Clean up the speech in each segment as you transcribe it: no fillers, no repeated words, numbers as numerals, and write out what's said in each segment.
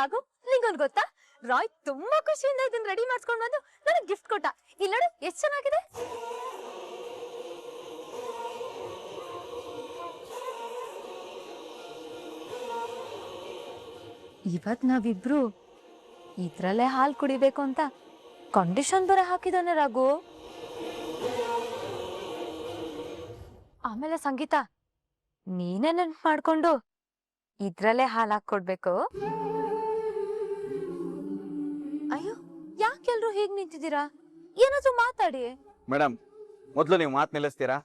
ರಾಘು, ನಿಂಗೊಂದು ಗೊತ್ತಾ, ರಾಯ್ ತುಂಬಾ ಖುಷಿಯಿಂದ ಇದನ್ನ ರೆಡಿ ಮಾಡಿಸ್ಕೊಂಡು ಬಂದು ನನಗೆ ಗಿಫ್ಟ್ ಕೊಟ್ಟ. ಇಲ್ಲಿ ನೋಡು ಎಷ್ಟು ಚೆನ್ನಾಗಿದೆ. ಇವತ್ ನಾವಿಬ್ರು ಇದ್ರಲ್ಲೇ ಹಾಲು ಕುಡಿಬೇಕು ಅಂತ ಕಂಡೀಷನ್ ಬೇರೆ ಹಾಕಿದಾನೆ ರಾಘು. ಆಮೇಲೆ ಸಂಗೀತ, ನೀನೇ ನೆನ್ಪು ಮಾಡ್ಕೊಂಡು ಇದ್ರಲ್ಲೇ ಹಾಲು ಹಾಕೊಡ್ಬೇಕು. ಅಯ್ಯೋ, ಯಾಕೆಲ್ರು ಹೀಗ್ ನಿಂತಿದ್ದೀರಾ? ಏನಾದ್ರೂ ಮಾತಾಡಿ. ಮೇಡಮ್, ಮೊದಲು ನೀವು ಮಾತು ನಿಲ್ಲಿಸ್ತೀರಾ?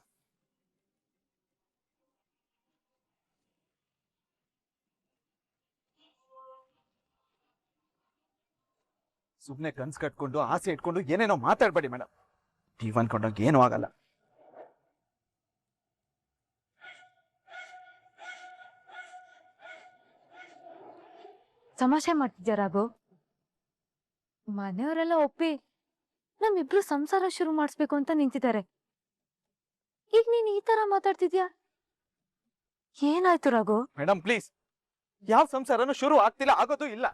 ಸುಮ್ಮನೆ ಕನ್ಸ್ ಕಟ್ಕೊಂಡು ಆಸೆ ಇಟ್ಕೊಂಡು ಏನೇನೋ ಮಾತಾಡ್ಬೇಡಿ ಮೇಡಮ್. ನೀವ್ ಅನ್ಕೊಂಡಾಗ ಏನೂ ಆಗಲ್ಲ. ತಮಾಷೆ ಮಾಡ್ತಿದ್ಯಾ ರಾಘು? ಮನೆಯವರೆಲ್ಲ ಒಪ್ಪಿ ನಮ್ಮಿಬ್ರು ಸಂಸಾರ ಶುರು ಮಾಡಿಸ್ಬೇಕು ಅಂತ ನಿಂತಿದ್ದಾರೆ. ಈಗ ನೀನ್ ಈ ತರ ಮಾತಾಡ್ತಿದ್ಯಾ? ಏನಾಯ್ತು ರಾಘು? ಮೇಡಮ್ ಪ್ಲೀಸ್, ಯಾವ ಸಂಸಾರನೂ ಶುರು ಆಗ್ತಿಲ್ಲ, ಆಗೋದು ಇಲ್ಲ.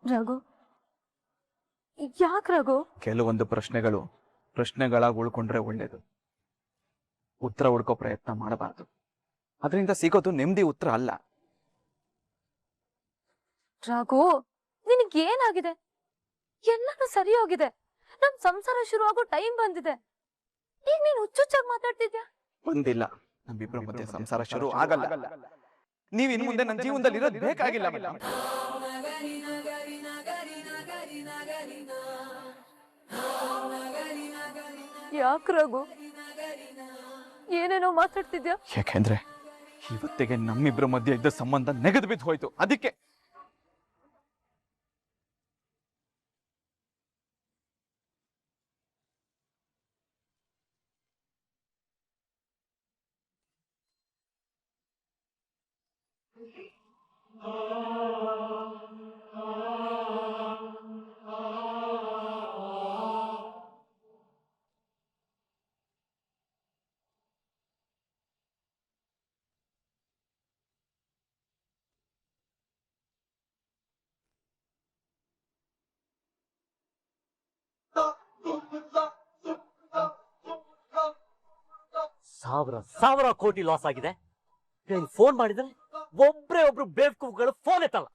ರಘು, ಯಾಕೆ ರಘು? ಕೆಲವೊಂದು ಪ್ರಶ್ನೆಗಳಾಗಿ ಉಳ್ಕೊಂಡ್ರೆ ಒಳ್ಳೇದು. ಉತ್ತರ ಹುಡ್ಕೋ ಪ್ರಯತ್ನ ಮಾಡಬಾರ್ದು. ಅದರಿಂದ ಸಿಗೋದು ನೆಮ್ಮದಿ ಉತ್ತರ ಅಲ್ಲ. ರಘು, ನಿನಗೇನಾಗಿದೆ? ಎಲ್ಲನೂ ಸರಿ ಹೋಗಿದೆ. ನಮ್ ಸಂಸಾರ ಶುರು ಆಗೋ ಟೈಮ್ ಬಂದಿದೆ. ಈಗ ನೀನ್ ಹುಚ್ಚುಚ್ಚಾಗಿ ಮಾತಾಡ್ತಿದ್ಯಾ? ಬಂದಿಲ್ಲ, ನಮ್ಮಿಬ್ರ ಮಧ್ಯೆ ಸಂಸಾರ ಶುರು ಆಗಲ್ಲ. ನೀವ್ ಇನ್ ಮುಂದೆ ನನ್ನ ಜೀವನದಲ್ಲಿ ಇರೋದು ಬೇಕಾಗಿಲ್ಲ ಮೇಡಮ್. ಯಾಕೆ ರಘು ಏನೇನೋ ಮಾತಾಡ್ತಿದ್ಯಾ? ಯಾಕೆಂದ್ರೆ ಇವತ್ತಿಗೆ ನಮ್ಮಿಬ್ರ ಮಧ್ಯೆ ಇದ್ದ ಸಂಬಂಧ ನೆಗೆದು ಬಿದ್ದು ಹೋಯ್ತು. ಅದಕ್ಕೆ ಸಾವಿರ ಕೋಟಿ ಲಾಸ್ ಆಗಿದೆ. ಫೋನ್ ಮಾಡಿದ್ರೆ ಒಬ್ರು ಬೇವ್ಕೂಫ್ಗಳು ಫೋನ್ ಎತ್ತಲ್ಲ.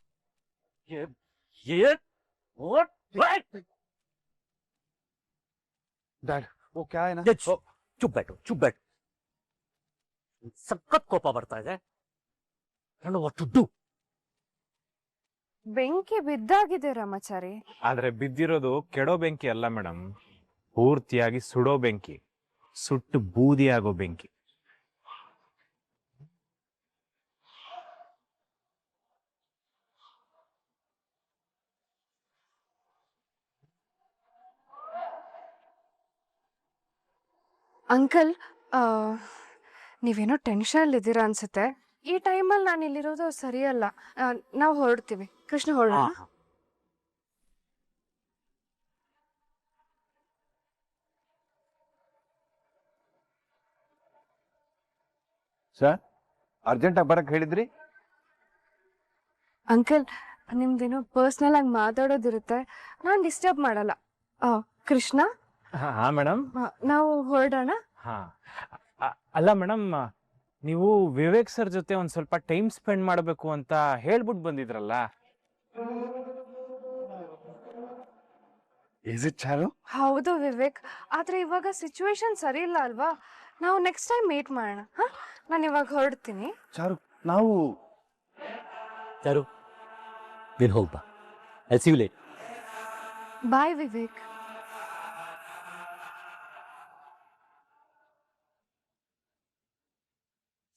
ಚುಬ್ಬೆಟ್ಟು ಸಖತ್ ಕೋಪ ಬರ್ತಾ ಇದೆ. ಬೆಂಕಿ ಬಿದ್ದಾಗಿದೆ ರಾಮಾಚಾರಿ. ಆದ್ರೆ ಬಿದ್ದಿರೋದು ಕೆಡೋ ಬೆಂಕಿ ಅಲ್ಲ ಮೇಡಮ್, ಪೂರ್ತಿಯಾಗಿ ಸುಡೋ ಬೆಂಕಿ, ಸುಟ್ಟು ಬೂದಿ ಆಗೋ ಬೆಂಕಿ. ಅಂಕಲ್, ನೀವೇನೋ ಟೆನ್ಷನ್ ಇದ್ದೀರಾ ಅನ್ಸುತ್ತೆ. ಈ ಟೈಮಲ್ಲಿ ನಾನು ಇಲ್ಲಿರೋದು ಸರಿಯಲ್ಲ. ನಾವು ಹೊರಡ್ತೀವಿ. ಕೃಷ್ಣ ಹೊರಡೋಣ. ಸರ್, ಅರ್ಜೆಂಟಾಗಿ ಬರಕ್ ಹೇಳಿದ್ರಿ? ಅಂಕಲ್, ನಿಮ್ದೇನೋ ಪರ್ಸ್ನಲ್ ಆಗಿ ಮಾತಾಡೋದಿರುತ್ತೆ, ನಾನು ಡಿಸ್ಟರ್ಬ್ ಮಾಡಲ್ಲ. ಕೃಷ್ಣ, ಹಾ ಮೇಡಮ್, ನಾವು ಹೊರಡೋಣ. ಹಾ ಅಲ್ಲ ಮೇಡಮ್, ನೀವು ವಿವೇಕ್ ಸರ್ ಜೊತೆ ಒಂದ್ ಸ್ವಲ್ಪ ಟೈಮ್ ಸ್ಪೆಂಡ್ ಮಾಡಬೇಕು ಅಂತ ಹೇಳ್ಬಿಟ್ಟು ಬಂದಿದ್ರಲ್ಲ. ಹೌದು ವಿವೇಕ್, ಆದ್ರೆ ಇವಾಗ ಸಿಚುವೇಶನ್ ಸರಿ ಇಲ್ಲ ಅಲ್ವಾ? ನಾವು ನೆಕ್ಸ್ಟ್ ಟೈಮ್ ಮೀಟ್ ಮಾಡೋಣ. ನಾನು ಇವಾಗ ಹೊರಡ್ತೀನಿ. ಚಾರು, ನಾವು ಚಾರು, ನೀನು ಹೋಗ್ಬಾ. I see you late. Bye Vivek.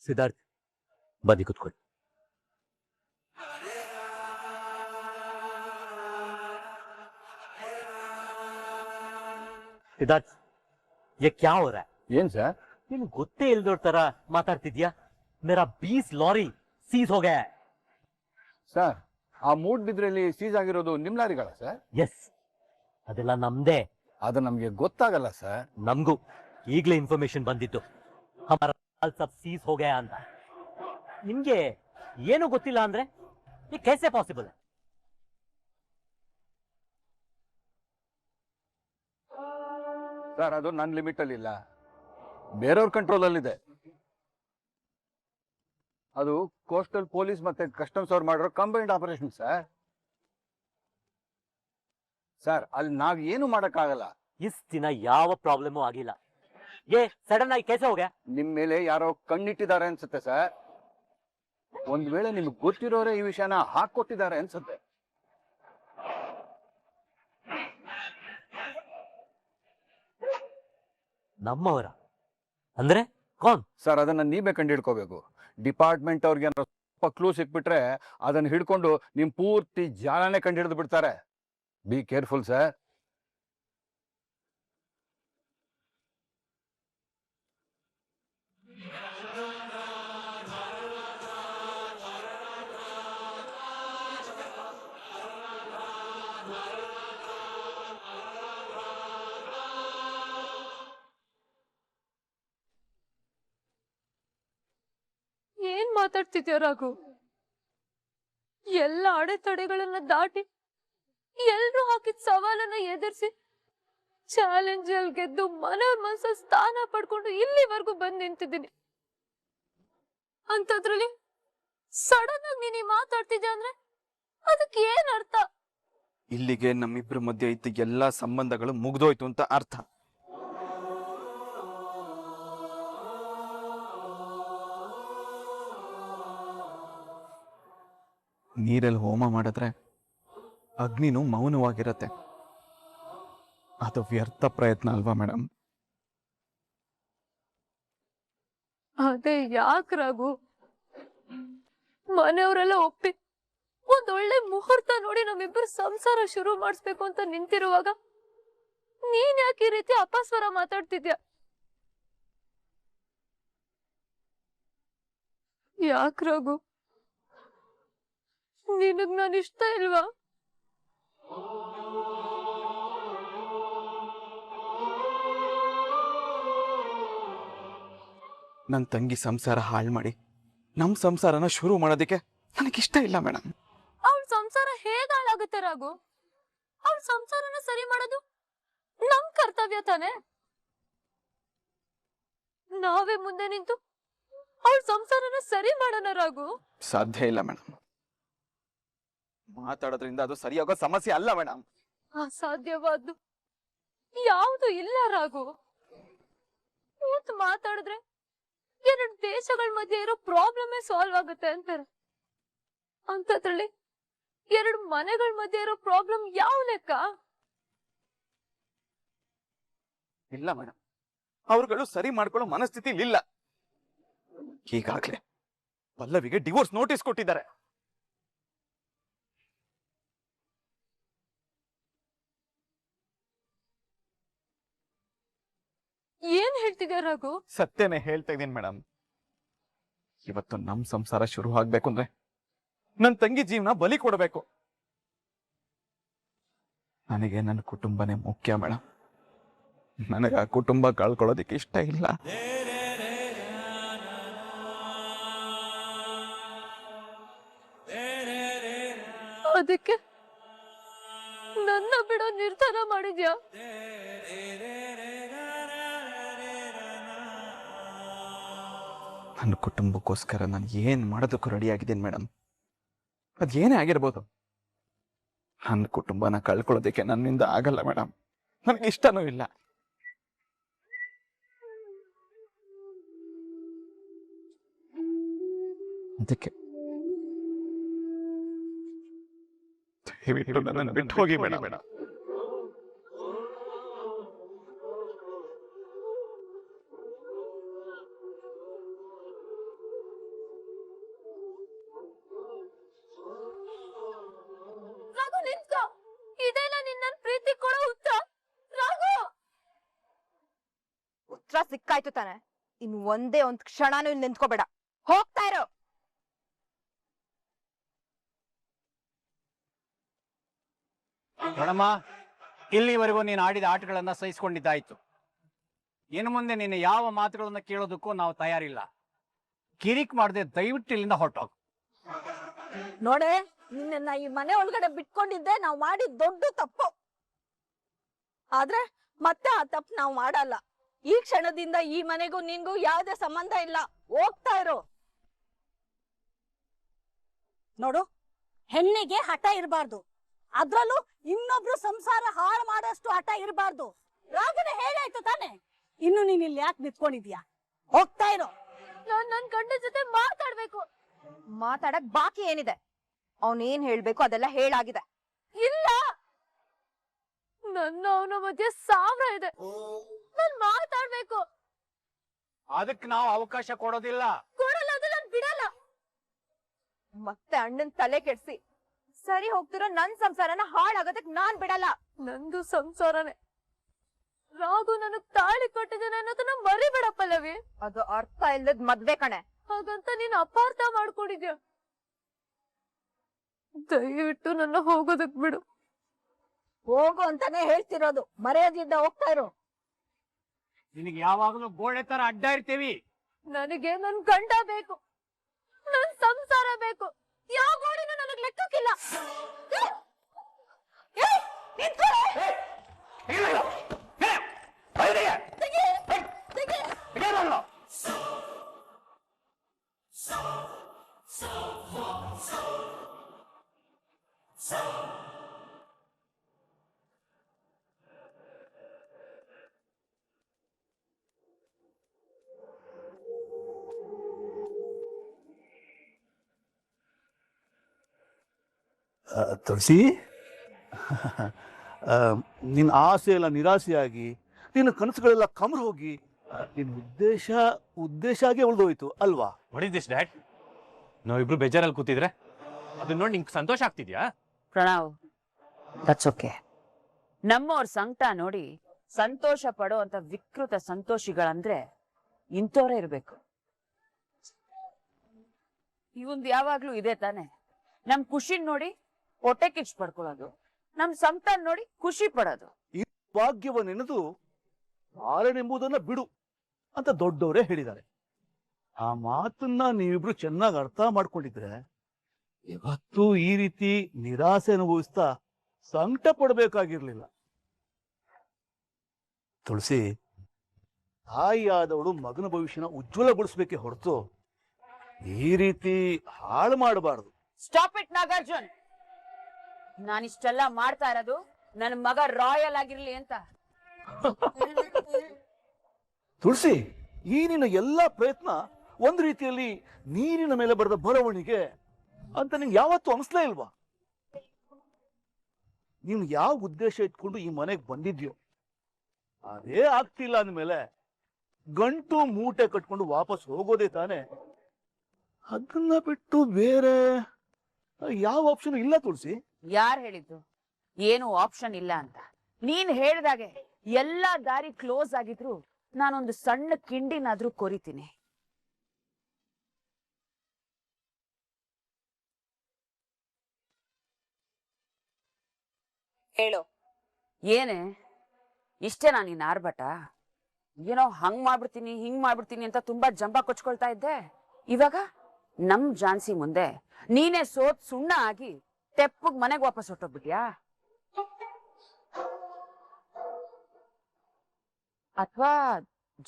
Siddharth, ಬನ್ನಿ ಕುತ್ಕೊಳ್ಳಿ. ಸಿದ್ಧಾರ್ಥ್, ये क्या हो रहा है? ಏನ್ ಸರ್? ನೀನು ಗೊತ್ತೇ ಇಲ್ದೋರ್ ತರ ಮಾತಾಡ್ತಿದ್ಯಾ. ಮೇರಾ 20 ಲಾರಿ ಸೀಸ್ हो गया है. ಸರ್, ಆ ಮೂಡ್ ಬಿದ್ರಲ್ಲಿ ಸೀಸ್ ಆಗಿರೋದು ನಿಮ್ ಲಾರಿಗಳ ಸರ್? ಎಸ್, ಅದೆಲ್ಲ ನಮ್ದೇ. ಅದು ನಮ್ಗೆ ಗೊತ್ತಾಗಲ್ಲ ಸರ್. ನಮಗೂ ಈಗಲೇ ಇನ್ಫಾರ್ಮೇಶನ್ ಬಂದಿತ್ತು. ಹಮಾರ ಸಬ್ ಸೀಸ್ ಹೋ ಗಯಾ ಅಂತ. ನಿಮ್ಗೆ ಏನು ಗೊತ್ತಿಲ್ಲ ಅಂದ್ರೆ ये कैसे पॉसिबल है? ಸರ್ ಅದು ನನ್ನ ಲಿಮಿಟ್ ಅಲ್ಲಿ ಇಲ್ಲ, ಬೇರೆಯವ್ರ ಕಂಟ್ರೋಲ್ ಅಲ್ಲಿ ಇದೆ. ಅದು ಕೋಸ್ಟಲ್ ಪೊಲೀಸ್ ಮತ್ತೆ ಕಸ್ಟಮ್ಸ್ ಅವ್ರು ಮಾಡಿರೋ ಕಂಬೈನ್ಡ್ ಆಪರೇಷನ್ ಸರ್. ಸರ್ ಅಲ್ಲಿ ನಾವ್ ಏನು ಮಾಡಕ್ಕಾಗಲ್ಲ. इस ದಿನ ಯಾವ ಪ್ರಾಬ್ಲಮ್ ಆಗಿಲ್ಲ. ये ಸಡನ್ ಆಗಿ कैसे हो गया? ನಿಮ್ ಮೇಲೆ ಯಾರೋ ಕಣ್ಣಿಟ್ಟಿದ್ದಾರೆ ಅನ್ಸುತ್ತೆ ಸರ್. ಒಂದ್ ವೇಳೆ ನಿಮ್ಗೆ ಗೊತ್ತಿರೋರೇ ಈ ವಿಷಯನ ಹಾಕೊಟ್ಟಿದ್ದಾರೆ ಅನ್ಸುತ್ತೆ. ನಮ್ಮವರ ಅಂದ್ರೆ ಕೌನ್? ಸರ್ ಅದನ್ನ ನೀವೇ ಕಂಡಿಡ್ಕೋಬೇಕು. ಡಿಪಾರ್ಟ್ಮೆಂಟ್ ಅವ್ರಿಗೆ ಏನಾದ್ರು ಸ್ವಲ್ಪ ಕ್ಲೂ ಸಿಕ್ಬಿಟ್ರೆ ಅದನ್ನ ಹಿಡ್ಕೊಂಡು ನಿಮ್ ಪೂರ್ತಿ ಜಾಲನೆ ಕಂಡಿಡಿದು ಬಿಡ್ತಾರೆ. Be careful sir. ಏನ್ ಮಾತಾಡ್ತಿದ್ಯೋ ರಾಘು? ಎಲ್ಲ ಅಡೆತಡೆಗಳನ್ನ ದಾಟಿ ಎಲ್ರು ಹಾಕಿದ ಸವಾಲನ್ನ ಎದುರಿಸಿ ಚಾಲೆಂಜ್ ಅಲ್ಲಿ ಗೆದ್ದು ಮನವ್ರ ಮನಸ್ಸ ಸ್ಥಾನ ಪಡ್ಕೊಂಡು ಇಲ್ಲಿವರೆಗೂ ಬಂದ್ ನಿಂತಿದ್ದೀನಿ. ಅಂತದ್ರಲ್ಲಿ ಸಡನ್ ಆಗಿ ನೀನ್ ಮಾತಾಡ್ತಿದ್ಯಾ ಅಂದ್ರೆ ಅದಕ್ಕೆ ಏನ್ ಅರ್ಥ? ಇಲ್ಲಿಗೆ ನಮ್ಮಿಬ್ಬರ ಮಧ್ಯೆ ಇದ್ದ ಎಲ್ಲಾ ಸಂಬಂಧಗಳು ಮುಗ್ದೋಯ್ತು ಅಂತ ಅರ್ಥ. ನೀರಲ್ಲಿ ಹೋಮ ಮಾಡಿದ್ರೆ ಅಗ್ನಿನೂ ಮೌನವಾಗಿರತ್ತೆ. ಅದು ವ್ಯರ್ಥ ಪ್ರಯತ್ನ ಅಲ್ವಾ ಮೇಡಮ್? ಅದೇ ಯಾಕ್ ರಾಘು? ಮನೆಯವರೆಲ್ಲ ಒಪ್ಪಿ ಒಂದೊಳ್ಳೆ ಮುಹೂರ್ತ ನೋಡಿ ನಮ್ಮಿಬ್ಬರು ಸಂಸಾರ ಶುರು ಮಾಡಿಸ್ಬೇಕು ಅಂತ ನಿಂತಿರುವಾಗ ನೀನ್ ಯಾಕೆ ಈ ರೀತಿ ಅಪಸ್ವರ ಮಾತಾಡ್ತಿದ್ಯಾ? ಯಾಕ್ ರಾಘು? ನಿನಗ್ ನಾನು ಇಷ್ಟ ಇಲ್ವಾ? ನನ್ನ ತಂಗಿ ಸಂಸಾರ ಹಾಳು ಮಾಡಿ ನಮ್ಮ ಸಂಸಾರನ ಶುರು ಮಾಡೋದಕ್ಕೆ ನನಗಿಷ್ಟ ಇಲ್ಲ ಮೇಡಮ್. ಅವಳ ಸಂಸಾರ ಹೇಗ್ ಹಾಳಾಗುತ್ತೆ ರಾಘು? ಅವಳ ಸಂಸಾರನ ಸರಿ ಮಾಡೋದು ನಮ್ ಕರ್ತವ್ಯ ತಾನೆ. ನಾವೇ ಮುಂದೆ ನಿಂತು ಅವಳ ಸಂಸಾರನ ಸರಿ ಮಾಡೋಣ ರಾಘು. ಸಾಧ್ಯ ಇಲ್ಲ ಮೇಡಮ್. ಮಾತಾಡೋದ್ರಿಂದ ಅದು ಸರಿಯಾಗೋ ಸಮಸ್ಯೆ ಅಲ್ಲ ಮೇಡಮ್. ಅಸಾಧ್ಯವಾದ್ದು ಯಾವುದು ಇಲ್ಲ ರಾಘು. ಕೂತು ಮಾತಾಡಿದ್ರೆ ಎರಡು ದೇಶಗಳ ಮಧ್ಯೆ ಇರೋ ಪ್ರಾಬ್ಲಮ್ ಸಾಲ್ವ್ ಆಗುತ್ತೆ ಅಂತಾರೆ. ಅಂತದ್ರಲ್ಲಿ ಎರಡು ಮನೆಗಳ ಮಧ್ಯೆ ಇರೋ ಪ್ರಾಬ್ಲಮ್ ಯಾವ ಲೆಕ್ಕ? ಇಲ್ಲ ಮೇಡಮ್, ಅವ್ರುಗಳು ಸರಿ ಮಾಡ್ಕೊಳ್ಳೋ ಮನಸ್ಥಿತಿ ಇಲ್ಲ. ಈಗಾಗ್ಲೇ ಪಲ್ಲವಿಗೆ ಡಿವೋರ್ಸ್ ನೋಟಿಸ್ ಕೊಟ್ಟಿದ್ದಾರೆ. ಏನ್ ಹೇಳ್ತಿದ್ಯಾ ರಾಘು? ಸತ್ಯನೇ ಹೇಳ್ತಾ ಇದೀನಿ ಮೇಡಮ್. ಇವತ್ತು ನಮ್ ಸಂಸಾರ ಶುರು ಆಗ್ಬೇಕು ಅಂದ್ರೆ ನನ್ ತಂಗಿ ಜೀವನ ಬಲಿ ಕೊಡಬೇಕು. ನನಗೆ ನನ್ನ ಕುಟುಂಬನೇ ಮುಖ್ಯ ಮೇಡಮ್. ನನಗೆ ಆ ಕುಟುಂಬ ಕಳ್ಕೊಳ್ಳೋದಿಕ್ಕೆ ಇಷ್ಟ ಇಲ್ಲ. ಅದಕ್ಕೆ ನನ್ನ ಬಿಡೋ ನಿರ್ಧಾರ ಮಾಡಿದ್ಯಾ? ನನ್ನ ಕುಟುಂಬಕ್ಕೋಸ್ಕರ ನಾನು ಏನ್ ಮಾಡೋದಕ್ಕೂ ರೆಡಿ ಆಗಿದ್ದೀನಿ ಮೇಡಮ್. ಅದೇನೇ ಆಗಿರ್ಬೋದು, ನನ್ನ ಕುಟುಂಬನ ಕಳ್ಕೊಳ್ಳೋದಕ್ಕೆ ನನ್ನಿಂದ ಆಗಲ್ಲ ಮೇಡಮ್. ನನಗೆ ಇಷ್ಟನೂ ಇಲ್ಲ. ಅದಕ್ಕೆ ದಯವಿಟ್ಟು ನನ್ನನ್ನು ಬಿಟ್ಟು ಹೋಗಿ ಮೇಡಮ್. ರಾಘು ನಿಂತ್ಕೋ. ಇದೆಲ್ಲ ನಿನ್ನ ಪ್ರೀತಿ ಕೊಡೋ ಉತ್ತರ ರಾಘು? ಉತ್ತರ ಸಿಕ್ಕಾಯ್ತು ತಾನೆ. ಇನ್ ಒಂದೇ ಒಂದ್ ಕ್ಷಣನೂ ಇಲ್ಲಿ ನಿಂತ್ಕೋಬೇಡ, ಹೋಗ್ತಾ ಇರೋ. ನೋಡಮ್ಮ, ಇಲ್ಲಿವರೆಗೂ ನೀನು ಆಡಿದ ಆಟಗಳನ್ನ ಸಹಿಸ್ಕೊಂಡಿದ್ದಾಯ್ತು. ಇನ್ನು ಮುಂದೆ ನಿನ್ನ ಯಾವ ಮಾತುಗಳನ್ನ ಕೇಳೋದಕ್ಕೂ ನಾವು ತಯಾರಿಲ್ಲ. ಕಿರಿಕ್ ಮಾಡದೆ ದಯವಿಟ್ಟು ಇಲ್ಲಿಂದ ಹೊರಟೋಗು. ನೋಡೆ, ನಿನ್ನ ಈ ಮನೆ ಒಳಗಡೆ ಬಿಟ್ಕೊಂಡಿದ್ದೆ ನಾವು ಮಾಡಿದ ದೊಡ್ಡ ತಪ್ಪು. ಆದ್ರೆ ಮತ್ತೆ ಆ ತಪ್ಪು ನಾವು ಮಾಡಲ್ಲ. ಈ ಕ್ಷಣದಿಂದ ಈ ಮನೆಗೂ ನಿನ್ಗೂ ಯಾವುದೇ ಸಂಬಂಧ ಇಲ್ಲ. ಹೋಗ್ತಾ ಇರು. ನೋಡು, ಹೆಣ್ಣಿಗೆ ಹಠ ಇರಬಾರ್ದು, ಅದ್ರಲ್ಲೂ ಇನ್ನೊಬ್ರು ಸಂಸಾರ ಹಾಳು ಮಾಡೋಷ್ಟು ಹಠ ಇರಬಾರ್ದು. ರಾಗನ ಹೇಳಾಯ್ತು ತಾನೆ, ಇನ್ನು ನೀನ್ ಇಲ್ಲಿ ಯಾಕೆ ನಿಂತ್ಕೊಂಡಿದ್ಯಾ? ಹೋಗ್ತಾ ಇರೋ. ನಾನ್ ನನ್ ಗಂಡ ಜೊತೆ ಮಾತಾಡ್ಬೇಕು. ಮಾತಾಡಕ್ ಬಾಕಿ ಏನಿದೆ? ಅವನೇನ್ ಹೇಳ್ಬೇಕು ಅದೆಲ್ಲ ಹೇಳಾಗಿದೆ. ಇಲ್ಲ, ನನ್ನ ಅವನ ಮಧ್ಯೆ ಸಾವಿರ ಇದೆ. ನಾನ್ ಮಾತಾಡ್ಬೇಕು. ಅದಕ್ಕೆ ನಾವು ಅವಕಾಶ ಕೊಡೋದಿಲ್ಲ. ಕೊಡಲ್ಲ ಅಂದ್ರೆ ನಾನ್ ಬಿಡಲ್ಲ. ಮತ್ತೆ ಅಣ್ಣನ್ ತಲೆ ಕೆಡ್ಸಿ ಸರಿ ಹೋಗ್ತಿರೋ ನನ್ ಸಂಸಾರನ ಹಾಳಾಗೋದಕ್ ನಾನ್ ಬಿಡಲ್ಲ. ನಂದು ಸಂಸಾರನೇ. ರಾಘು ನನಗ್ ತಾಳಿ ಕೊಟ್ಟಿದ್ದೇನೆ ಅನ್ನೋದನ್ನ ಮರಿಬೇಡ ಪಲ್ಲವಿ. ಅದು ಅರ್ಥ ಇಲ್ಲದ್ ಮದ್ವೆ ಕಣೆ. ಹಾಗಂತ ನೀನ್ ಅಪಾರ್ಥ ಮಾಡ್ಕೊಂಡಿದ್ಯಾ. ದಯವಿಟ್ಟು ನನ್ನ ಹೋಗೋದಕ್ ಬಿಡು. ಹೋಗು ಅಂತಾನೆ ಹೇಳ್ತಿರೋದು. ಮರ್ಯಾದೆಯಿಂದ ಹೋಗ್ತಾ ಇರು. ನಿನಗೆ ಯಾವಾಗಲೂ ಗೋಡೆ ತರ ಅಡ್ಡ ಇರ್ತೀವಿ. ನನಗೆ ನನ್ ಗಂಡ ಬೇಕು, ನನ್ ಸಂಸಾರ ಬೇಕು. ಯಾವ ಗೋಡಿನೂ ನನಗ್ ಲೆಕ್ಕಕ್ಕಿಲ್ಲ. ತುಳಸಿ, ನಿನ್ನ ಆಸೆ ಎಲ್ಲ ನಿರಾಸೆಯಾಗಿ ನಿನ್ನ ಕನಸುಗಳೆಲ್ಲ ಕಮ್ರು ಹೋಗಿ ನಿನ್ನ ಉದ್ದೇಶ ಆಗೇ ಉಳ್ದೋಯ್ತು ಅಲ್ವಾ? What is this dad? ನಾವಿಬ್ರು ಬೇಜಾರಲ್ಲಿ ಕೂತಿದ್ರೆ ಅದನ್ನ ನೋಡಿ ನಿಂಗೆ ಸಂತೋಷ ಆಗ್ತಿದ್ಯಾ? Pranav, that's okay. ನಮ್ಮವ್ರ ಸಂಕಟ ನೋಡಿ ಸಂತೋಷ ಪಡೋ ಅಂತ ವಿಕೃತ ಸಂತೋಷಿಗಳಂದ್ರೆ ಇಂಥವ್ರೇ ಇರ್ಬೇಕು. ಇವಂದ್ ಯಾವಾಗ್ಲೂ ಇದೆ ತಾನೆ. ನಮ್ ಖುಷಿನ್ ನೋಡಿ ಹೊಟ್ಟೆ ಕಿಚ್ಚು ಪಡ್ಕೊಳ್ಳೋದು, ನಮ್ ಸಂಕಟ ನೋಡಿ ಖುಷಿ ಪಡೋದು. ಈ ಭಾಗ್ಯವನ್ನೆನೆದು ಆರನೆಂಬುದನ್ನ ಬಿಡು ಅಂತ ದೊಡ್ಡವರೇ ಹೇಳಿದ್ದಾರೆ. ಆ ಮಾತನ್ನ ನೀವಿಬ್ರು ಚೆನ್ನಾಗಿ ಅರ್ಥ ಮಾಡ್ಕೊಂಡಿದ್ರೆ ಇವತ್ತು ಈ ರೀತಿ ನಿರಾಸೆ ಅನುಭವಿಸ್ತಾ ಸಂಕಟ ಪಡಬೇಕಾಗಿರ್ಲಿಲ್ಲ. ತುಳಸಿ, ತಾಯಿಯಾದವಳು ಮಗನ ಭವಿಷ್ಯನ ಉಜ್ವಲಗೊಳಿಸ್ಬೇಕೆ ಹೊರತು ಈ ರೀತಿ ಹಾಳು ಮಾಡಬಾರದು. Stop it Nagarjun. ನಾನಿಷ್ಟೆಲ್ಲ ಮಾಡ್ತಾ ಇರೋದು ನನ್ನ ಮಗ ರಾಯಲ್ ಆಗಿರ್ಲಿ ಅಂತ. ತುಳಸಿ, ಈ ನಿನ್ನ ಎಲ್ಲಾ ಪ್ರಯತ್ನ ಒಂದ್ ರೀತಿಯಲ್ಲಿ ನೀರಿನ ಮೇಲೆ ಬರೆದ ಬರವಣಿಗೆ ಅಂತ ನಿಂಗೆ ಯಾವತ್ತೂ ಅನಿಸ್ಲೇ ಇಲ್ವಾ? ನೀನು ಯಾವ ಉದ್ದೇಶ ಇಟ್ಕೊಂಡು ಈ ಮನೆಗೆ ಬಂದಿದ್ಯೋ ಅದೇ ಆಗ್ತಿಲ್ಲ ಅಂದ್ಮೇಲೆ ಗಂಟು ಮೂಟೆ ಕಟ್ಕೊಂಡು ವಾಪಸ್ ಹೋಗೋದೇ ತಾನೆ. ಅದನ್ನ ಬಿಟ್ಟು ಬೇರೆ ಯಾವ ಆಪ್ಷನ್ ಇಲ್ಲ ತುಳಸಿ. ಯಾರ್ ಹೇಳಿದ್ದು ಏನು ಆಪ್ಷನ್ ಇಲ್ಲ ಅಂತ? ನೀನ್ ಹೇಳ್ದಾಗೆ ಎಲ್ಲಾ ದಾರಿ ಕ್ಲೋಸ್ ಆಗಿದ್ರು ನಾನೊಂದು ಸಣ್ಣ ಕಿಂಡಿನಾದ್ರೂ ಕೊರಿತೀನಿ. ಹೇಳು. ಏನೇ ಇಷ್ಟೇನಾ ನೀನ್ ಆರ್ಭಟ? ಏನೋ ಹಂಗ್ ಮಾಡ್ಬಿಡ್ತೀನಿ ಹಿಂಗ್ ಮಾಡ್ಬಿಡ್ತೀನಿ ಅಂತ ತುಂಬಾ ಜಂಬ ಕೊಚ್ಕೊಳ್ತಾ ಇದ್ದೆ. ಇವಾಗ ನಮ್ ಜಾನ್ಸಿ ಮುಂದೆ ನೀನೇ ಸೋತ್ ಸುಣ್ಣ ಆಗಿ ತೆಪ್ಪಗ್ ಮನೆಗ್ ವಾಪಸ್ ಹೊಟ್ಟೋಗ್ಬಿಟ್ಯಾ? ಅಥವಾ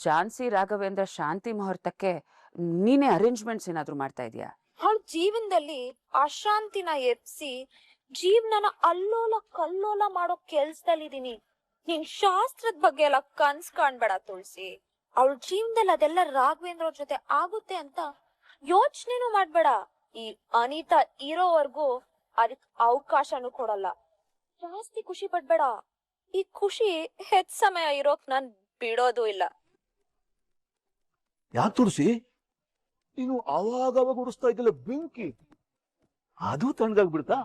ಜಾನ್ಸಿ ರಾಘವೇಂದ್ರ ಶಾಂತಿ ಮುಹೂರ್ತಕ್ಕೆ ನೀನೇ ಅರೇಂಜ್ಮೆಂಟ್ಸ್ ಏನಾದ್ರು ಮಾಡ್ತಾ ಇದೀಯಾ? ಅವಳ ಜೀವನದಲ್ಲಿ ಅಶಾಂತಿನ ಎಪ್ಸಿ ಜೀವನನ ಅಲ್ಲೋಲ ಕಲ್ಲೋಲ ಮಾಡೋ ಕೆಲ್ಸದಲ್ಲಿದೀನಿ. ನೀನ್ ಶಾಸ್ತ್ರದ ಬಗ್ಗೆ ಎಲ್ಲ ಕನ್ಸ್ ಕಾಣ್ಬೇಡ ತುಳಸಿ. ಅವಳ ಜೀವನದಲ್ಲಿ ಅದೆಲ್ಲ ರಾಘವೇಂದ್ರ ಅವ್ರ ಜೊತೆ ಆಗುತ್ತೆ ಅಂತ ಯೋಚನೆನೂ ಮಾಡ್ಬೇಡ. ಈ ಅನಿತಾ ಇರೋವರೆಗೂ ಅದಕ್ ಅವಕಾಶನೂ ಕೊಡಲ್ಲ. ಜಾಸ್ತಿ ಖುಷಿ ಪಡ್ಬೇಡ. ಈ ಖುಷಿ ಹೆಚ್ಚ ಸಮಯ ಇರೋಕ್ ನಾನ್ ಬಿಡೋದು ಇಲ್ಲ. ಯಾಕೆ ತುಳಸಿ, ನೀನು ಅವಾಗವಾಗ ಉಡಿಸ್ತಾ ಇದ್ದಲ್ಲ ಬೆಂಕಿ, ಅದು ತಣ್ಣಗಾಗ್ಬಿಡ್ತಾ?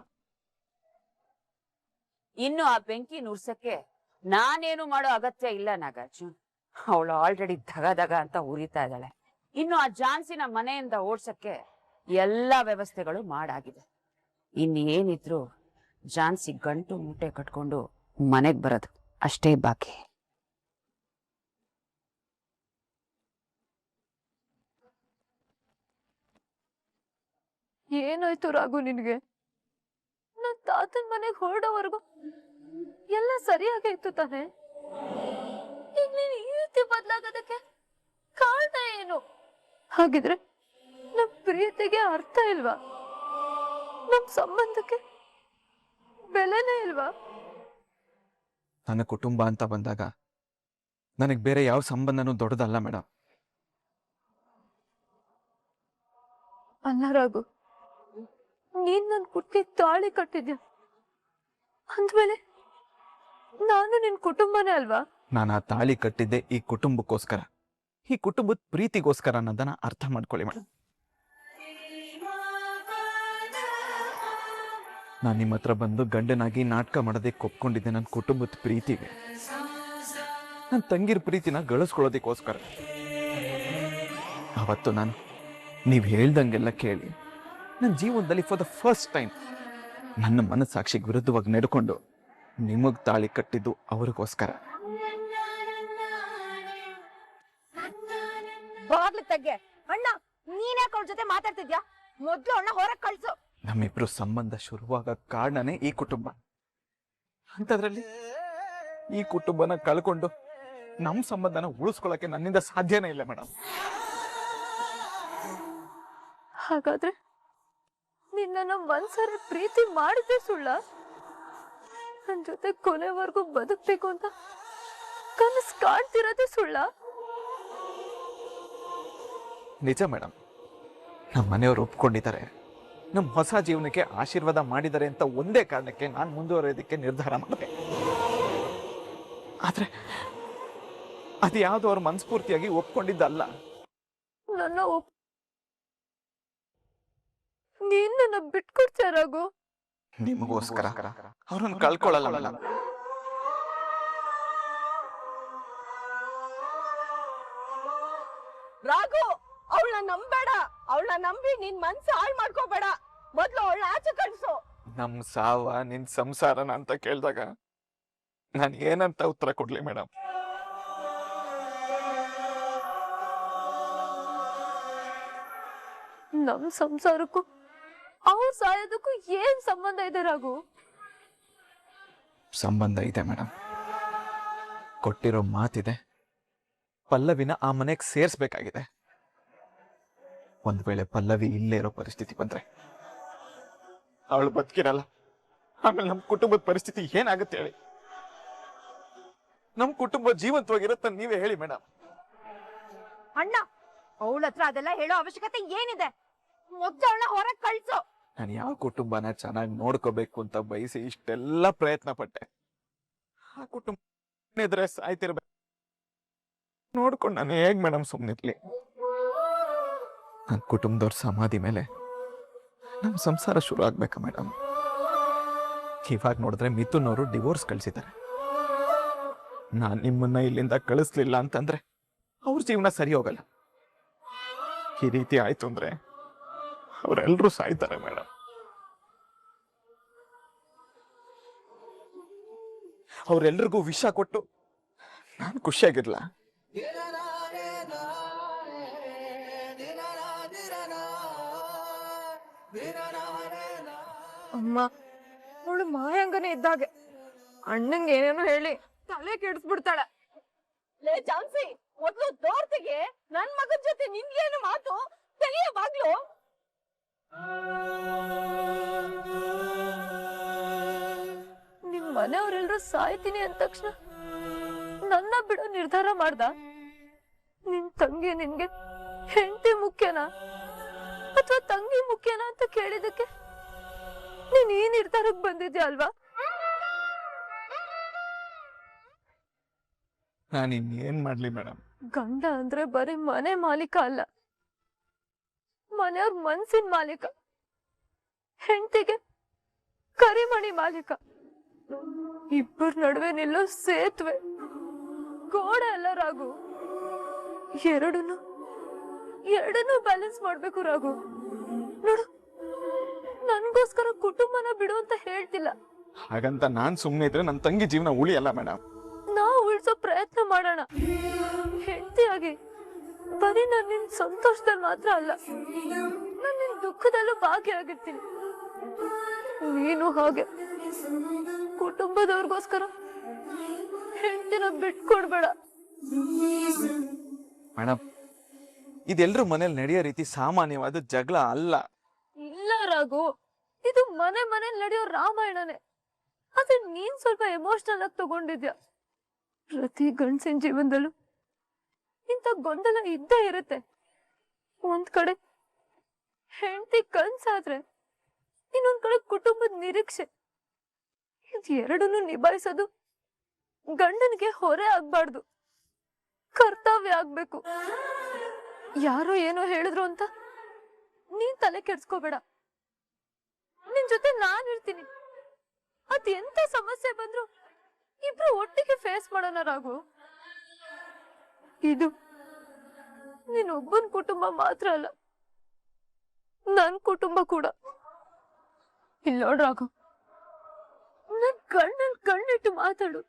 ಇನ್ನು ಆ ಬೆಂಕಿ ನುರ್ಸಕ್ಕೆ ನಾನೇನು ಮಾಡೋ ಅಗತ್ಯ ಇಲ್ಲ ನಾಗಾರ್ಜುನ್. ಅವಳು ಆಲ್ರೆಡಿ ದಗ ದಗ ಅಂತ ಉರಿತಾ ಇದ್ದಾಳೆ. ಇನ್ನು ಆ ಜಾನ್ಸಿನ ಮನೆಯಿಂದ ಓಡ್ಸಕ್ಕೆ ಎಲ್ಲಾ ವ್ಯವಸ್ಥೆಗಳು ಮಾಡಾಗಿದೆ. ಇನ್ನೇನಿದ್ರು ಜಾನ್ಸಿ ಗಂಟು ಮೂಟೆ ಕಟ್ಕೊಂಡು ಮನೆಗ್ ಬರೋದು ಅಷ್ಟೇ ಬಾಕಿ. ಏನಾಯ್ತು ರಾಘು ನಿನ್ಗೆ? ನನ್ ತಾತನ್ ಮನೆಗ್ ಹೊರಡೋವರೆಗೂ ಎಲ್ಲ ಸರಿಯಾಗಿತ್ತು ತಾನೆ? ಈಗ ನೀನ್ ಈ ರೀತಿ ಬದ್ಲಾಗೋದಕ್ಕೆ ಕಾರಣ ಏನು? ಹಾಗಿದ್ರೆ ನಮ್ ಪ್ರೀತಿಗೆ ಅರ್ಥ ಇಲ್ವಾ? ನಮ್ ಸಂಬಂಧಕ್ಕೆ ಬೆಲೆನೇ ಇಲ್ವಾ? ನನ್ನ ಕುಟುಂಬ ಅಂತ ಬಂದಾಗ ನನಗೆ ಬೇರೆ ಯಾವ ಸಂಬಂಧನೂ ದೊಡ್ಡದಲ್ಲ ಮೇಡಮ್. ಅಲ್ಲ ರಾಘು, ನೀನ್ ನನ್ ಕುಟ್ಟಿ ತಾಳಿ ಕಟ್ಟಿದ್ಯಾ ಅಂದ್ಮೇಲೆ ನಾನು ನಿನ್ ಕುಟುಂಬನೇ ಅಲ್ವಾ? ನಾನು ಆ ತಾಳಿ ಕಟ್ಟಿದ್ದೆ ಈ ಕುಟುಂಬಕ್ಕೋಸ್ಕರ, ಈ ಕುಟುಂಬದ ಪ್ರೀತಿಗೋಸ್ಕರ ಅನ್ನೋದನ್ನ ಅರ್ಥ ಮಾಡ್ಕೊಳ್ಳಿ ಮೇಡಮ್. ನಾನು ನಿಮ್ಮ ಹತ್ರ ಬಂದು ಗಂಡನಾಗಿ ನಾಟಕ ಮಾಡೋದಕ್ಕೆ ಒಪ್ಕೊಂಡಿದ್ದೆ ನನ್ನ ಕುಟುಂಬದ ಪ್ರೀತಿಗೆ, ನನ್ನ ತಂಗಿರ ಪ್ರೀತಿನ ಗಳಿಸ್ಕೊಳ್ಳೋದಕ್ಕೋಸ್ಕರ. ಅವತ್ತು ನಾನು ನೀವು ಹೇಳ್ದಂಗೆಲ್ಲ ಕೇಳಿ ನನ್ನ ಜೀವನದಲ್ಲಿ ಫಾರ್ ದ ಫಸ್ಟ್ ಟೈಮ್ ನನ್ನ ಮನಸ್ಸಾಕ್ಷಿಗೆ ವಿರುದ್ಧವಾಗಿ ನಡ್ಕೊಂಡು ನಿಮಗ್ ತಾಳಿ ಕಟ್ಟಿದ್ದು ಅವ್ರಿಗೋಸ್ಕರ. ಬಾಗ್ಲು ತೆಗೆ. ಅಣ್ಣ, ನೀನ್ಯಾಕೆ ಅವ್ರ ಜೊತೆ ಮಾತಾಡ್ತಿದ್ಯಾ? ಮೊದ್ಲು ಅಣ್ಣ ಹೊರಗ್ ಕಳ್ಸು. ನಮ್ಮಿಬ್ರು ಸಂಬಂಧ ಶುರುವಾಗ ಕಾರಣನೇ ಈ ಕುಟುಂಬ. ಅಂಥದ್ರಲ್ಲಿ ಈ ಕುಟುಂಬನ ಕಳ್ಕೊಂಡು ನಮ್ಮ ಸಂಬಂಧನ ಉಳಿಸ್ಕೊಳ್ಳಕ್ಕೆ ನನ್ನಿಂದ ಸಾಧ್ಯನೇ ಇಲ್ಲ ಮೇಡಮ್. ಹಾಗಾದ್ರೆ ನಿನ್ನ ಮನ್ಸರಿ ಪ್ರೀತಿ ಮಾಡಿದ್ದೆ ಸುಳ್ಳ? ನನ್ ಜೊತೆ ಕೊನೆವರೆಗೂ ಬದುಕ್ಬೇಕು ಅಂತ ಕನಸು ಕಾಣ್ತಿರೋದೇ ಸುಳ್ಳ? ನಿಜ ಮೇಡಮ್, ನಮ್ಮ ಮನೆಯವರು ಒಪ್ಕೊಂಡಿದ್ದಾರೆ, ನಮ್ಮ ಹೊಸ ಜೀವನಕ್ಕೆ ಆಶೀರ್ವಾದ ಮಾಡಿದ್ದಾರೆ ಅಂತ ಒಂದೇ ಕಾರಣಕ್ಕೆ ನಾನು ಮುಂದುವರೆಯೋದಕ್ಕೆ ನಿರ್ಧಾರ ಮಾಡಿದೆ. ಆದ್ರೆ ಅದು ಯಾವುದು ಅವ್ರ ಮನಸ್ಫೂರ್ತಿಯಾಗಿ ಒಪ್ಕೊಂಡಿದ್ದಲ್ಲ. ನೀನ್ ನನ್ನ ಬಿಟ್ಕೊಡ್ತೀಯ ರಾಘು? ನಿಮಗೋಸ್ಕರ ಅವ್ರನ್ನ ಕಳ್ಕೊಳ್ಳಲ್ಲ ಮೇಡಮ್. ರಾಘು, ಅವಳನ್ನ ನಂಬೇಡ. ಅವಳನ್ನ ನಂಬಿ ನಿನ್ ಮನ್ಸು ಹಾಳು ಮಾಡ್ಕೋಬೇಡ. ಮೊದ್ಲು ಅವಳನ್ನ ಆಚೆ ಕಳ್ಸು. ನಮ್ ಸಾವ ನಿನ್ ಸಂಸಾರನ ಅಂತ ಕೇಳಿದಾಗ ನಾನು ಏನಂತ ಉತ್ತರ ಕೊಡ್ಲಿ ಮೇಡಮ್? ನಮ್ ಸಂಸಾರಕ್ಕೂ ಅವ್ರ ಸಾಯೋದಕ್ಕೂ ಏನ್ ಸಂಬಂಧ ಇದೆ ರಾಘು? ಸಂಬಂಧ ಇದೆ ಮೇಡಮ್. ಕೊಟ್ಟಿರೋ ಮಾತಿದೆ, ಪಲ್ಲವಿನ ಆ ಮನೆಗೆ ಸೇರ್ಸ್ಬೇಕಾಗಿದೆ. ಒಂದ್ ವೇಳೆ ಪಲ್ಲವಿ ಇಲ್ಲೇ ಇರೋ ಪರಿಸ್ಥಿತಿ ಬಂದ್ರೆ ಅವಳು ಬದುಕಿರಲ್ಲ. ಆಮೇಲೆ ನಮ್ ಕುಟುಂಬದ ಪರಿಸ್ಥಿತಿ ಏನಾಗುತ್ತೆ ಹೇಳಿ? ನಮ್ ಕುಟುಂಬ ಜೀವಂತವಾಗಿರತ್ತ ನೀವೇ ಹೇಳಿ ಮೇಡಮ್. ಅಣ್ಣ, ಅವಳ ಹತ್ರ ಅದೆಲ್ಲ ಹೇಳೋ ಅವಶ್ಯಕತೆ ಏನಿದೆ? ಮೊದ್ಲು ಅವಳನ್ನ ಹೊರಗ್ ಕಳ್ಸು. ನಾನು ಯಾವ ಕುಟುಂಬನ ಚೆನ್ನಾಗಿ ನೋಡ್ಕೋಬೇಕು ಅಂತ ಬಯಸಿ ಇಷ್ಟೆಲ್ಲ ಪ್ರಯತ್ನ ಪಟ್ಟೆ. ಆ ಕುಟುಂಬ ಎದುರೇ ಸಾಯ್ತಿರ್ಬೇಕು ನೋಡ್ಕೊಂಡು ನಾನು ಹೇಗ್ ಮೇಡಮ್ ಸುಮ್ಮನಿರ್ಲಿ? ನನ್ನ ಕುಟುಂಬದವ್ರ ಸಮಾಧಿ ಮೇಲೆ ನಮ್ಮ ಸಂಸಾರ ಶುರು ಆಗ್ಬೇಕಾ ಮೇಡಮ್? ಇವಾಗ ನೋಡಿದ್ರೆ ಮಿಥುನ್ ಅವರು ಡಿವೋರ್ಸ್ ಕಳಿಸಿದ್ದಾರೆ. ನಾನು ನಿಮ್ಮನ್ನ ಇಲ್ಲಿಂದ ಕಳಿಸ್ಲಿಲ್ಲ ಅಂತಂದ್ರೆ ಅವ್ರ ಜೀವನ ಸರಿ ಹೋಗಲ್ಲ. ಈ ರೀತಿ ಆಯ್ತು ಅಂದ್ರೆ ಅವರೆಲ್ಲರೂ ಸಾಯ್ತಾರೆ ಮೇಡಮ್. ಅವರೆಲ್ರಿಗೂ ವಿಷ ಕೊಟ್ಟು ನಾನು ಖುಷಿಯಾಗಿರ್ಲ? ಅಮ್ಮ, ಅವಳು ಮಾಯಾಂಗನೆ ಇದ್ದಾಗೆ. ಅಣ್ಣಂಗೆ ಏನೇನೋ ಹೇಳಿ ತಲೆ ಕೆಡಿಸ್ಬಿಡ್ತಾಳೆ. ಲೇ ಚಾನ್ಸಿ, ಮೊದ್ಲು ದೋರ್ತಿಗೆ ನನ್ ಮಗನ್ ಜೊತೆ ನಿನ್ಗೇನು ಮಾತು? ತೆಗೆಯ ಬಾಗ್ಲು. ನಿಮ್ ಮನೆಯವರೆಲ್ಲರೂ ಸಾಯ್ತೀನಿ ಅಂದ ತಕ್ಷಣ ನನ್ನ ಬಿಡೋ ನಿರ್ಧಾರ ಮಾಡ್ದ? ನಿನ್ ತಂಗಿ ನಿನ್ಗೆ ಹೆಂಡತಿ ಮುಖ್ಯನಾ ಅಥವಾ ತಂಗಿ ಮುಖ್ಯನಾ ಅಂತ ಕೇಳಿದಕ್ಕೆ ನೀನ್ ಈ ನಿರ್ಧಾರಕ್ಕೆ ಬಂದಿದ್ಯಾ ಅಲ್ವಾ? ನಾನು ಇನ್ನೇನ್ ಮಾಡ್ಲಿ ಮೇಡಮ್? ಗಂಡ ಅಂದ್ರೆ ಬರೀ ಮನೆ ಮಾಲೀಕ ಅಲ್ಲ, ಮನೆಯವ್ರ ಮನ್ಸಿನ ಮಾಲೀಕ. ಹೆಂಡತಿಗೆ ಕರಿಮಣಿ ಮಾಲೀಕ. ಇಬ್ಬರ ನಡುವೆ ನಿಲ್ಲೋ ಸೇತುವೆ, ಗೋಡೆ ಅಲ್ಲ ರಾಘು. ಎರಡನ್ನೂ ಬ್ಯಾಲೆನ್ಸ್ ಮಾಡ್ಬೇಕು ರಾಘು. ನೋಡು, ನನ್ಗೋಸ್ಕರ ಕುಟುಂಬನ ಬಿಡು ಅಂತ ಹೇಳ್ತಿಲ್ಲ. ಹಾಗಂತ ನಾನ್ ಸುಮ್ನೆ ಇದ್ರೆ ನನ್ನ ತಂಗಿ ಜೀವನ ಉಳಿಯಲ್ಲ ಮೇಡಮ್. ನಾವು ಉಳಿಸೋ ಪ್ರಯತ್ನ ಮಾಡೋಣ. ಹೆಂಡತಿಯಾಗಿ ಬರೀ ನಾನು ನಿನ್ ಸಂತೋಷದಲ್ಲಿ ಮಾತ್ರ ಅಲ್ಲ, ನಾನು ನಿನ್ ದುಃಖದಲ್ಲೂ ಭಾಗಿಯಾಗಿರ್ತೀನಿ. ನೀನು ಹಾಗೆ ಕುಟುಂಬದವ್ರಿಗೋಸ್ಕರ ಹೆಂಡತಿನ ಬಿಟ್ಕೊಡ್ಬೇಡ. ಮೇಡಮ್, ಇದೆಲ್ಲರೂ ಮನೇಲಿ ನಡೆಯೋ ರೀತಿ ಸಾಮಾನ್ಯವಾದ ಜಗಳ ಅಲ್ಲ. ಇಲ್ಲ ರಾಘು, ಇದು ಮನೇಲಿ ನಡೆಯೋ ರಾಮಾಯಣನೇ. ಆದ್ರೆ ನೀನ್ ಸ್ವಲ್ಪ ಎಮೋಷನಲ್ ಆಗಿ ತಗೊಂಡಿದ್ಯಾ. ಪ್ರತಿ ಗಂಡಸಿನ ಜೀವನದಲ್ಲೂ ಇಂಥ ಗೊಂದಲ ಇದ್ದೇ ಇರುತ್ತೆ. ಒಂದ್ ಕಡೆ ಹೆಂಡತಿ ಕನ್ಸಾದ್ರೆ ಇನ್ನೊಂದ್ ಕಡೆ ಕುಟುಂಬದ ನಿರೀಕ್ಷೆ. ಇದ್ ಎರಡನ್ನೂ ನಿಭಾಯಿಸೋದು ಗಂಡನಿಗೆ ಹೊರೆ ಆಗ್ಬಾರ್ದು, ಕರ್ತವ್ಯ ಆಗ್ಬೇಕು. ಯಾರೋ ಏನೋ ಹೇಳಿದ್ರು ಅಂತ ನೀನ್ ತಲೆ ಕೆಡ್ಸ್ಕೋಬೇಡ. ನಿನ್ ಜೊತೆ ನಾನ್ ಇರ್ತೀನಿ. ಅದ್ ಎಂತ ಸಮಸ್ಯೆ ಬಂದ್ರು ಇಬ್ರು ಒಟ್ಟಿಗೆ ಫೇಸ್ ಮಾಡೋಣ ರಾಘು. ಇದು ನೀನ್ ಒಬ್ಬನ್ ಕುಟುಂಬ ಮಾತ್ರ ಅಲ್ಲ, ನನ್ ಕುಟುಂಬ ಕೂಡ. ಇಲ್ಲೋಡ್ ರಾಘು, ನನ್ ಕಣ್ಣಿಟ್ಟು ಮಾತಾಡು.